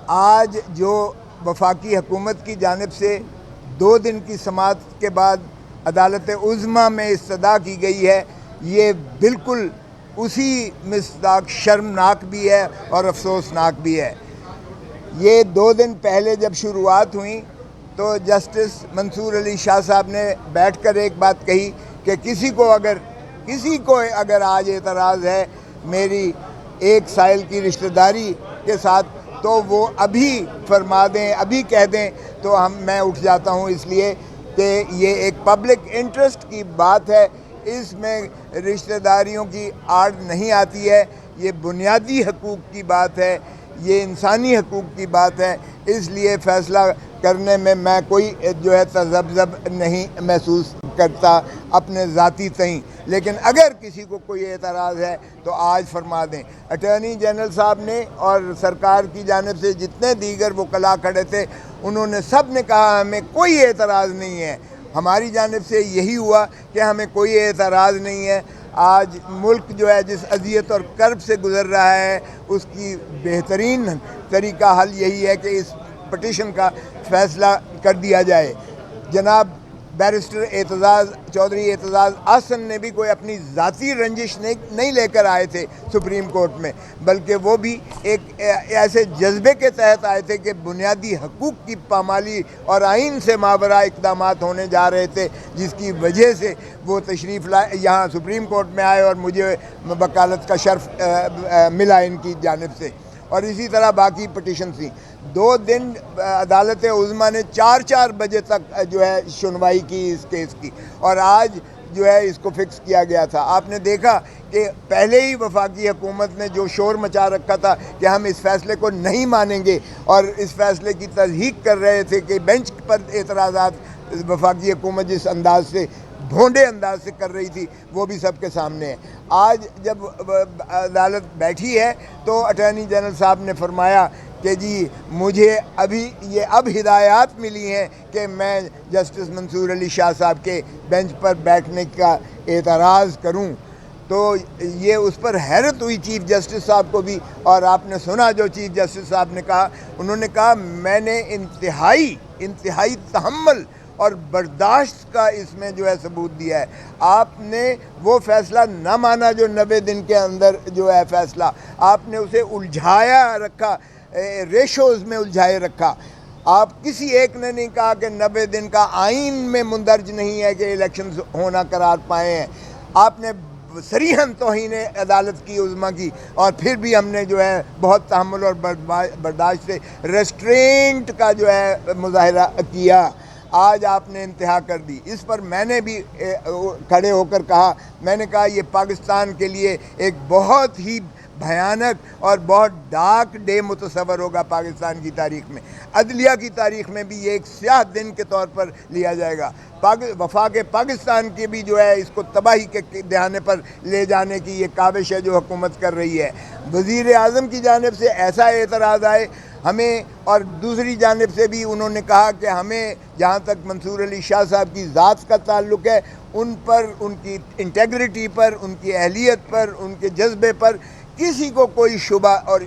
آج جو وفاقی حکومت کی جانب سے 2 دن کی سماعت کے بعد عدالت عظمیٰ میں استدعا کی گئی ہے، یہ بالکل اسی مصداق شرمناک بھی ہے اور افسوسناک بھی ہے۔ یہ 2 دن پہلے جب شروعات ہوئیں تو جسٹس منصور علی شاہ صاحب نے بیٹھ کر ایک بات کہی کہ کسی کو اگر آج اعتراض ہے میری ایک سائل کی رشتہ داری کے ساتھ تو وہ ابھی فرما دیں، ابھی کہہ دیں تو میں اٹھ جاتا ہوں، اس لیے کہ یہ ایک پبلک انٹرسٹ کی بات ہے، اس میں رشتہ داریوں کی آڑ نہیں آتی ہے، یہ بنیادی حقوق کی بات ہے، یہ انسانی حقوق کی بات ہے، اس لیے فیصلہ کرنے میں میں کوئی تذبذب نہیں محسوس کرتا اپنے ذاتی تئیں۔ لیکن اگر کسی کو کوئی اعتراض ہے تو آج فرما دیں۔ اٹارنی جنرل صاحب نے اور سرکار کی جانب سے جتنے دیگر وکلاء کھڑے تھے انہوں نے سب نے کہا ہمیں کوئی اعتراض نہیں ہے۔ ہماری جانب سے یہی ہوا کہ ہمیں کوئی اعتراض نہیں ہے۔ آج ملک جس اذیت اور کرب سے گزر رہا ہے اس کی بہترین طریقہ حل یہی ہے کہ اس پٹیشن کا فیصلہ کر دیا جائے۔ جناب بیرسٹر چودھری اعتزاز احسن نے بھی کوئی اپنی ذاتی رنجش نہیں لے کر آئے تھے سپریم کورٹ میں، بلکہ وہ بھی ایک ایسے جذبے کے تحت آئے تھے کہ بنیادی حقوق کی پامالی اور آئین سے ماورا اقدامات ہونے جا رہے تھے، جس کی وجہ سے وہ تشریف لائے یہاں سپریم کورٹ میں آئے اور مجھے وکالت کا شرف ملا ان کی جانب سے، اور اسی طرح باقی پٹیشن تھیں۔ 2 دن عدالت عظمیٰ نے 4 بجے تک سنوائی کی اس کیس کی، اور آج اس کو فکس کیا گیا تھا۔ آپ نے دیکھا کہ پہلے ہی وفاقی حکومت نے جو شور مچا رکھا تھا کہ ہم اس فیصلے کو نہیں مانیں گے، اور اس فیصلے کی تصحیح کر رہے تھے کہ بینچ پر اعتراضات وفاقی حکومت جس انداز سے بھونڈے انداز سے کر رہی تھی وہ بھی سب کے سامنے ہے۔ آج جب عدالت بیٹھی ہے تو اٹارنی جنرل صاحب نے فرمایا کہ جی مجھے اب ہدایات ملی ہیں کہ میں جسٹس منصور علی شاہ صاحب کے بینچ پر بیٹھنے کا اعتراض کروں، تو یہ اس پر حیرت ہوئی چیف جسٹس صاحب کو بھی، اور آپ نے سنا جو چیف جسٹس صاحب نے کہا، انہوں نے کہا میں نے انتہائی تحمل اور برداشت کا اس میں ثبوت دیا ہے۔ آپ نے وہ فیصلہ نہ مانا جو 90 دن کے اندر فیصلہ، آپ نے اسے الجھایا رکھا، ریشوز میں الجھائے رکھا۔ آپ کسی ایک نے نہیں کہا کہ 90 دن کا آئین میں مندرج نہیں ہے کہ الیکشنز ہونا قرار پائے ہیں۔ آپ نے صریحاً توہین عدالت کی عظمیٰ کی، اور پھر بھی ہم نے بہت تحمل اور برداشت سے ریسٹرینٹ کا مظاہرہ کیا۔ آج آپ نے انتہا کر دی۔ اس پر میں نے بھی کھڑے ہو کر کہا، میں نے کہا یہ پاکستان کے لیے ایک بہت ہی بھیانک اور بہت ڈارک ڈے متصور ہوگا پاکستان کی تاریخ میں، عدلیہ کی تاریخ میں بھی یہ ایک سیاہ دن کے طور پر لیا جائے گا۔ وفاق پاکستان کی بھی اس کو تباہی کے دہانے پر لے جانے کی یہ کاوش ہے جو حکومت کر رہی ہے۔ وزیر اعظم کی جانب سے ایسا اعتراض آئے ہمیں، اور دوسری جانب سے بھی انہوں نے کہا کہ ہمیں جہاں تک منصور علی شاہ صاحب کی ذات کا تعلق ہے ان پر، ان کی انٹیگریٹی پر، ان کی اہلیت پر، ان کے جذبے پر کسی کو کوئی شبہ اور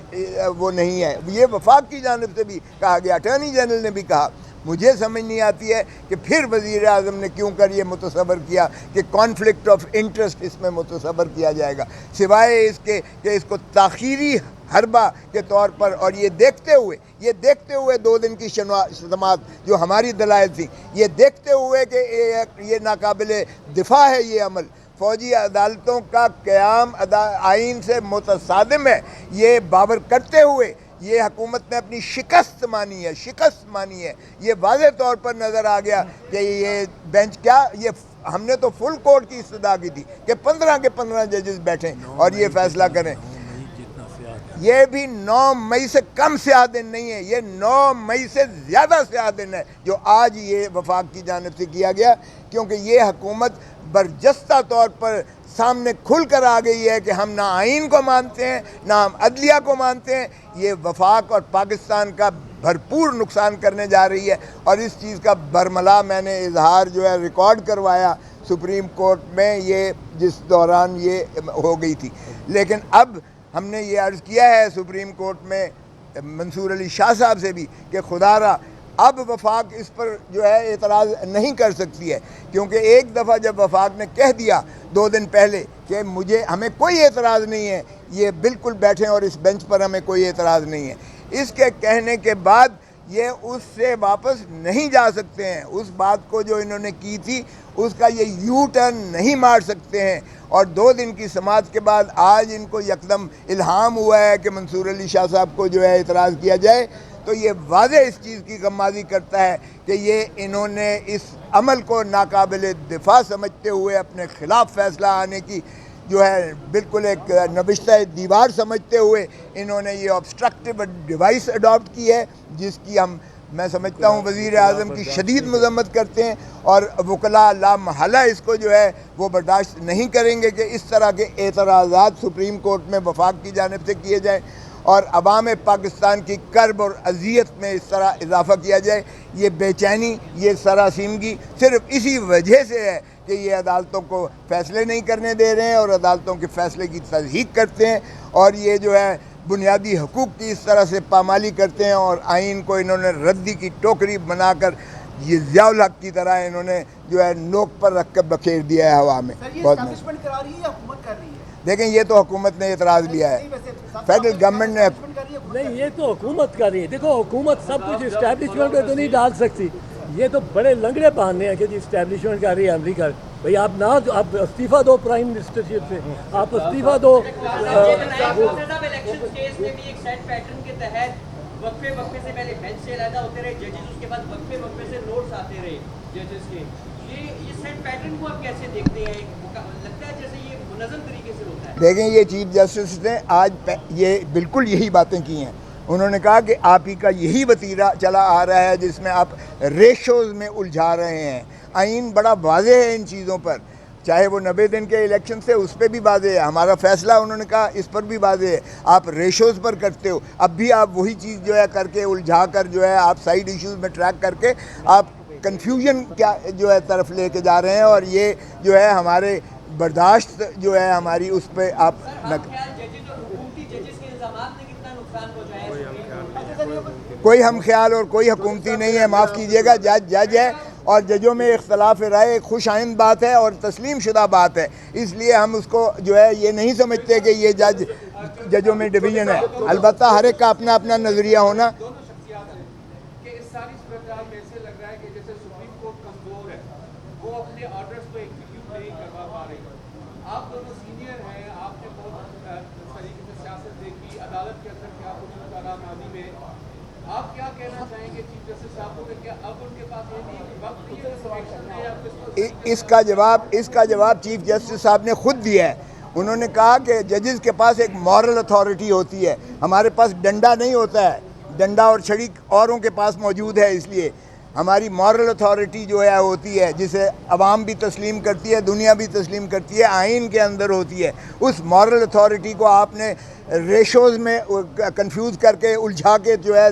وہ نہیں ہے۔ یہ وفاق کی جانب سے بھی کہا گیا، اٹارنی جنرل نے بھی کہا۔ مجھے سمجھ نہیں آتی ہے کہ پھر وزیر اعظم نے کیوں کر یہ متصور کیا کہ کانفلکٹ آف انٹرسٹ اس میں متصور کیا جائے گا، سوائے اس کے کہ اس کو تاخیری حربہ کے طور پر، اور یہ دیکھتے ہوئے 2 دن کی سماعت جو ہماری دلائل تھی، یہ دیکھتے ہوئے کہ یہ ناقابل دفاع ہے یہ عمل، فوجی عدالتوں کا قیام آئین سے متصادم ہے، یہ باور کرتے ہوئے یہ حکومت نے اپنی شکست مانی ہے۔ یہ واضح طور پر نظر آ گیا کہ یہ بینچ ہم نے تو فل کورٹ کی استدعا کی تھی کہ 15 کے 15 ججز بیٹھیں اور یہ فیصلہ کریں۔ یہ بھی 9 مئی سے کم سیاہ دن نہیں ہے، یہ 9 مئی سے زیادہ سیاہ دن ہے جو آج یہ وفاق کی جانب سے کیا گیا، کیونکہ یہ حکومت برجستہ طور پر سامنے کھل کر آ گئی ہے کہ ہم نہ آئین کو مانتے ہیں نہ ہم عدلیہ کو مانتے ہیں۔ یہ وفاق اور پاکستان کا بھرپور نقصان کرنے جا رہی ہے، اور اس چیز کا برملا میں نے اظہار ریکارڈ کروایا سپریم کورٹ میں، یہ جس دوران یہ ہو گئی تھی۔ لیکن اب ہم نے یہ عرض کیا ہے سپریم کورٹ میں منصور علی شاہ صاحب سے بھی کہ خدا را اب وفاق اس پر جو ہے اعتراض نہیں کر سکتی ہے، کیونکہ ایک دفعہ جب وفاق نے کہہ دیا 2 دن پہلے کہ ہمیں کوئی اعتراض نہیں ہے، یہ بالکل بیٹھیں اور اس بینچ پر ہمیں کوئی اعتراض نہیں ہے، اس کے کہنے کے بعد یہ اس سے واپس نہیں جا سکتے ہیں۔ اس بات کو جو انہوں نے کی تھی اس کا یہ یو ٹرن نہیں مار سکتے ہیں، اور 2 دن کی سماعت کے بعد آج ان کو یکدم الہام ہوا ہے کہ منصور علی شاہ صاحب کو جو ہے اعتراض کیا جائے، تو یہ واضح اس چیز کی غمازی کرتا ہے کہ یہ انہوں نے اس عمل کو ناقابل دفاع سمجھتے ہوئے اپنے خلاف فیصلہ آنے کی جو ہے بالکل ایک نبشتہ دیوار سمجھتے ہوئے انہوں نے یہ آبسٹرکٹیو ڈیوائس اڈاپٹ کی ہے، جس کی میں سمجھتا ہوں وزیر اعظم کی شدید مذمت کرتے ہیں، اور وکلاء لا محالہ اس کو جو ہے وہ برداشت نہیں کریں گے کہ اس طرح کے اعتراضات سپریم کورٹ میں وفاق کی جانب سے کیے جائیں اور عوام پاکستان کی کرب اور اذیت میں اس طرح اضافہ کیا جائے۔ یہ بے چینی، یہ سراسیمگی صرف اسی وجہ سے ہے کہ یہ عدالتوں کو فیصلے نہیں کرنے دے رہے ہیں اور عدالتوں کے فیصلے کی تصدیق کرتے ہیں، اور یہ جو ہے بنیادی حقوق کی اس طرح سے پامالی کرتے ہیں، اور آئین کو انہوں نے ردی کی ٹوکری بنا کر یہ ضیاء الحق کی طرح انہوں نے جو ہے نوک پر رکھ کر بکھیر دیا ہے ہوا میں۔ دیکھیں یہ تو حکومت نے اعتراض لیا ہے، فیڈرل گورنمنٹ نے نہیں، یہ تو حکومت کا نہیں ہے۔ دیکھو حکومت سب کچھ اسٹیبلشمنٹ میں تو نہیں ڈال سکتی، یہ تو بڑے لنگڑے بہانے ہیں کہ جی اسٹیبلشمنٹ کر رہی ہے امریکہ۔ بھئی آپ آپ استعفیٰ دو پرائم منسٹرشپ سے، آپ استعفیٰ دو۔ وقفے سے پہلے بینچ سے علیحدہ ہوتے رہے ججز، اس کے بعد وقفے سے نوٹس آتے رہے ججز کے۔ یہ سیٹ پیٹرن کو آپ کیسے دیکھتے ہیں؟ لگتا ہے جیسے یہ منظم طریقے سے ہوتا ہے؟ دیکھیں یہ چیف جسٹس نے آج یہ بالکل یہی باتیں کی ہیں، انہوں نے کہا کہ آپ ہی کا یہی وتیرہ چلا آ رہا ہے جس میں آپ ریشوز میں الجھا رہے ہیں۔ آئین بڑا واضح ہے ان چیزوں پر، چاہے وہ 90 دن کے الیکشن سے اس پہ بھی واضح ہے، ہمارا فیصلہ انہوں نے کہا اس پر بھی واضح ہے، آپ ریشوز پر کرتے ہو، اب بھی آپ وہی چیز جو ہے کر کے الجھا کر جو ہے آپ سائیڈ ایشوز میں ٹریک کر کے آپ کنفیوژن کیا جو ہے طرف لے کے جا رہے ہیں، اور یہ جو ہے ہمارے برداشت جو ہے ہماری اس پہ آپ کوئی ہم خیال اور کوئی حکومتی نہیں ہے، معاف کیجیے گا، جج ہے، اور ججوں میں اختلاف رائے ایک خوش آئند بات ہے اور تسلیم شدہ بات ہے، اس لیے ہم اس کو جو ہے یہ نہیں سمجھتے کہ یہ ججوں میں ڈویژن ہے، البتہ ہر ایک کا اپنا اپنا نظریہ ہونا۔ آپ دونوں سینئر ہیں، آپ نے بہت طریقے سے سیاست دیکھی، عدالت کے اندر کیا کچھ کارآمدی میں، آپ کیا کہنا چاہیں گے چیف جسٹس صاحب کو کہ کیا اب ان کے پاس یہ نہیں وقت نہیں ہے سلیکشن میں یا اس کا جواب چیف جسٹس صاحب نے خود دیا ہے، انہوں نے کہا کہ ججز کے پاس ایک مورل اتھارٹی ہوتی ہے، ہمارے پاس ڈنڈا نہیں ہوتا ہے، ڈنڈا اور چھڑی اوروں کے پاس موجود ہے، اس لیے ہماری مورل اتھارٹی جو ہے ہوتی ہے جسے عوام بھی تسلیم کرتی ہے، دنیا بھی تسلیم کرتی ہے، آئین کے اندر ہوتی ہے، اس مورل اتھارٹی کو آپ نے ریشوز میں کنفیوز کر کے الجھا کے جو ہے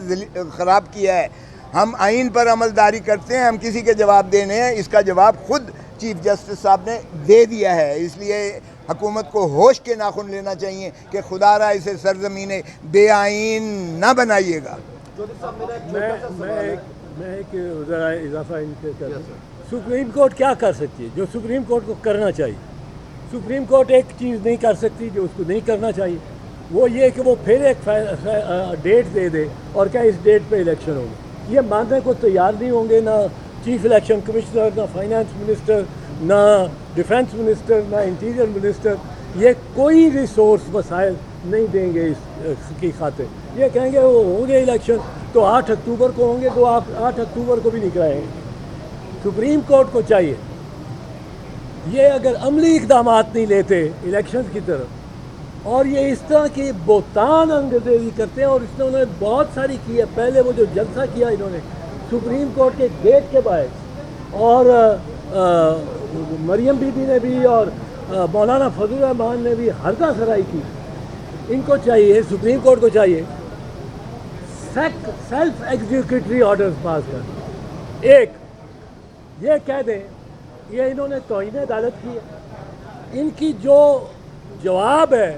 خراب کیا ہے۔ ہم آئین پر عمل داری کرتے ہیں، ہم کسی کے جواب دینے ہیں، اس کا جواب خود چیف جسٹس صاحب نے دے دیا ہے، اس لیے حکومت کو ہوش کے ناخن لینا چاہیے کہ خدا را اسے سرزمین بے آئین نہ بنائیے گا۔ میں ایک ذرا اضافہ ان کے کر دوں۔ سپریم کورٹ کیا کر سکتی ہے جو سپریم کورٹ کو کرنا چاہیے؟ سپریم کورٹ ایک چیز نہیں کر سکتی جو اس کو نہیں کرنا چاہیے، وہ یہ کہ وہ پھر ایک ڈیٹ دے دے اور کیا اس ڈیٹ پہ الیکشن ہوگا۔ یہ ماننے کو تیار نہیں ہوں گے، نہ چیف الیکشن کمشنر، نہ فائنانس منسٹر، نہ ڈیفنس منسٹر، نہ انٹیریئر منسٹر، یہ کوئی ریسورس وسائل نہیں دیں گے اس کی خاطر۔ یہ کہیں گے وہ ہوں گے الیکشن تو 8 اکتوبر کو ہوں گے، تو آپ 8 اکتوبر کو بھی نہیں کرائیں گے۔ سپریم کورٹ کو چاہیے یہ اگر عملی اقدامات نہیں لیتے الیکشن کی طرف، اور یہ اس طرح کی بہتان انگریزی کرتے ہیں، اور اس نے انہوں نے بہت ساری کی ہے۔ پہلے وہ جو جلسہ کیا انہوں نے سپریم کورٹ کے گیٹ کے باہر، اور مریم بی بی نے بھی اور مولانا فضل الرحمان نے بھی ہرگاہ سرائی کی۔ ان کو چاہیے، سپریم کورٹ کو چاہیے سیلف ایگزیکیوٹری آرڈرز پاس کر۔ ایک یہ کہہ دیں یہ انہوں نے توہین عدالت کی ہے، ان کی جو جواب ہے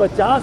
50